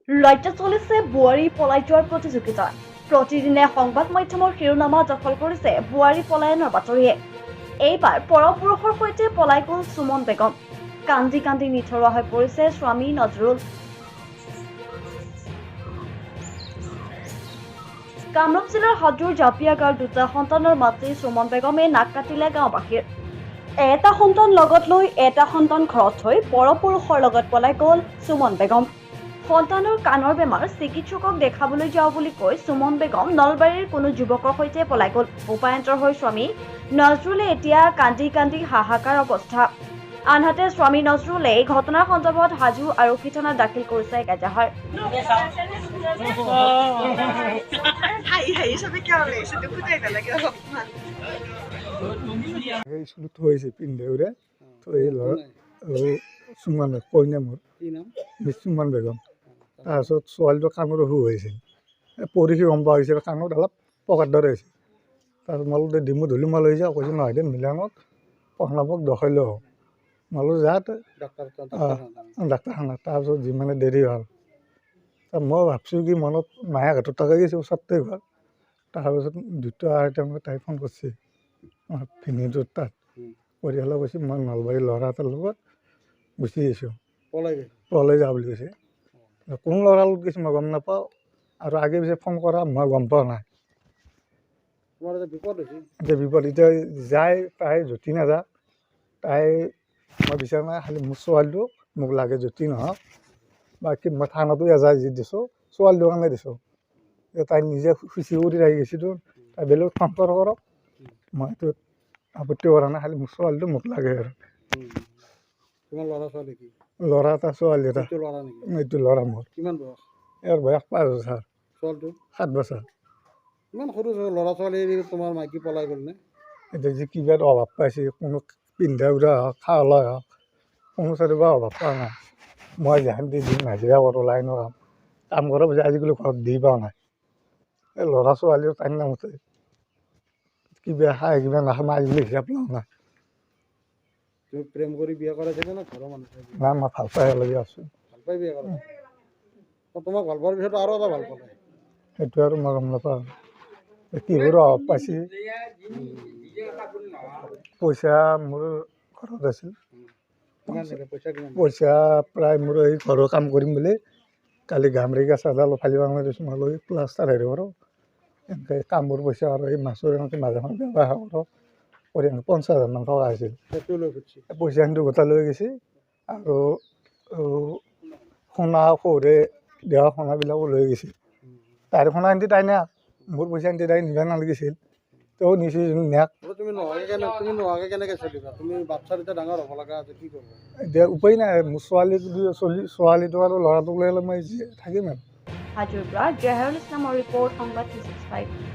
ৰাজ্যত চলিছে বোৱাৰী পলাই যোৱাৰ প্ৰতিযোগিতা। প্ৰতিদিনে সংবাদ মাধ্যমৰ শিৰোনামা দখল কৰিছে বোৱাৰী পলায়নৰ বাতৰিয়ে। এইবাৰ পৰপুৰুষৰ সৈতে পলাই গ'ল সুমন বেগম। কান্দি কান্দি নিথৰুৱা হৈ পৰিছে স্বামী নজৰুল। কামৰূপ জিলাৰ হাজোৰ জাপিয়া গাঁৱৰ দুটা সন্তানৰ মাতৃ সুমন বেগমে নাক কাটিলে গাঁওবাসীৰ। এটা সন্তান লগত লৈ এটা সন্তান ঘৰত থৈ পৰপুৰুষৰ লগত পলাই গ'ল সুমন বেগম। সন্তানৰ কাণৰ বেমাৰ চিকিৎসকক দেখাবলৈ যাওঁ বুলি কৈ সুমন বেগম নলবাৰীৰ কোনো যুৱকৰ সৈতে পলাই গ'ল। উপায়ন্তৰ হৈ স্বামী নজৰুলে এতিয়া কান্দি কান্দি হাহাকাৰ অৱস্থা। আনহাতে স্বামী নজৰুলে এই ঘটনাৰ সন্দৰ্ভত হাজো আৰক্ষী থানাত দাখিল কৰিছে এজাহাৰ। স্কুলত থৈছে পিন্ধে থৈ চুমান কইনা মোৰ চুমান বেগম। তাৰপিছত ছোৱালীটো কাণৰ অসুখ হৈছিল, পৰীক্ষা গম পোৱা হৈছিল কাণত অলপ পকাৰ দৰে হৈছিল। তাৰপিছত মই বোলো ডিমু ধূলি মাল হৈ যাওঁ, কৈছোঁ নহয় দে মিলানত পঢ়নাপক দেখাইলেও হওক। মই বোলো যাত ডাক্তৰখানাত। তাৰপিছত যিমানে দেৰি হ'ল মই ভাবছোঁ কি মনত মাহে ঘাটত টকা গৈছে ওচৰতে ঘৰ। তাৰপিছত 2টা আঢ়ৈটামানত তাই ফোন কৰিছে ভিনিটোৰ তাত, পৰিয়ালে কৈছে মই নলবাৰী ল'ৰা এটাৰ লগত গুচি আহিছোঁ, পলাই যাওঁ বুলি কৈছে। কোন ল'ৰাৰ লগত গৈছে মই গম নাপাওঁ, আৰু আগে পিছে ফোন কৰা মই গম পোৱা নাই। এতিয়া বিপদ এতিয়া যায় তাই যতি নাযায়, তাই মই বিচাৰা নাই, খালি মোৰ ছোৱালীটো মোক লাগে যতি নহওক। বাকী মই থানাতো এজাহাৰ যি দিছোঁ ছোৱালীটোৰ কাৰণে দিছোঁ। তাই নিজে খুচি কৰি আহি গৈছিলোঁ, তাই বেলেগ সম্পৰ্ক কৰক, মই এইটো আপত্তি কৰা নাই, খালি মোৰ ছোৱালীটো মোক লাগে আৰু। ল'ৰা এটা ছোৱালী এটা। এইটো ল'ৰা মোৰ। ইয়াৰ বয়স 5 বছৰ, 7 বছৰ। ইমান সৰু ল'ৰা ছোৱালী তোমাৰ মাইকী পলাই গ'ল নে? এতিয়া যে কিবা অভাৱ পাইছে, কোনো পিন্ধা উৰা হওক খোৱা লোৱা হওক কোনো চাইডৰ অভাৱ পোৱা নাই। মই যেখান দিন হাজিৰা কৰোঁ লাইনৰ কাম কৰা পিছত আজিকালি ঘৰত দি পোৱা নাই। এই ল'ৰা ছোৱালীও তাইৰ নামতে কিবা খাই কিবা নাখায়, মই আজিকালি হিচাপ লোৱা নাই। তুমি প্ৰেম কৰি বিয়া কৰাইছিলা না ঘৰৰ মানুহে? নাই, মই ভাল পাই লাগি আছোঁ। ভাল পাই বিয়া কৰা? তোমাক ভাল পোৱাৰ পিছত আৰু এটা ভাল পালে? সেইটো আৰু মই গম নাপাওঁ। কিহৰ অভাৱ পাইছে, পইচা মোৰ ঘৰত আছিল। পইচা প্ৰায় মোৰ এই ঘৰৰ কাম কৰিম বুলি কালি গামৰিকা চাদাল ফালি বাংলা দিছোঁ, মই লৈ প্লাষ্টাৰ হেৰি কৰোঁ এনেকৈ কামবোৰ পইচা আৰু এই মাছৰ এনেকৈ মাজে মাজে ব্যৱসায় কৰোঁ কৰি 50,000 মান টকা আছিল। পইচাখিনি গোটাই লৈ গৈছে, আৰু সোণা সৌৰে দেওয়া সোণাবিলাকো লৈ গৈছে। তাইৰ সোণাখিনি তাই নিয়াক, মোৰ পইচাখিনি তাই নিব নালাগিছিল, তেওঁ নিছে নিয়াক। তুমি নোহোৱাকৈ কেনেকৈ চলিবা? তুমি বাচ্ছা দুটা ডাঙৰ হ'ব লগা আছে, কি কৰিবা? এতিয়া উপায় নাই, মোৰ ছোৱালীটো আৰু ল'ৰাটোক লৈ মই থাকিম আৰু। হাজোৰ পৰা জহেৰুল ইছলামৰ ৰিপৰ্ট, সংবাদ 365।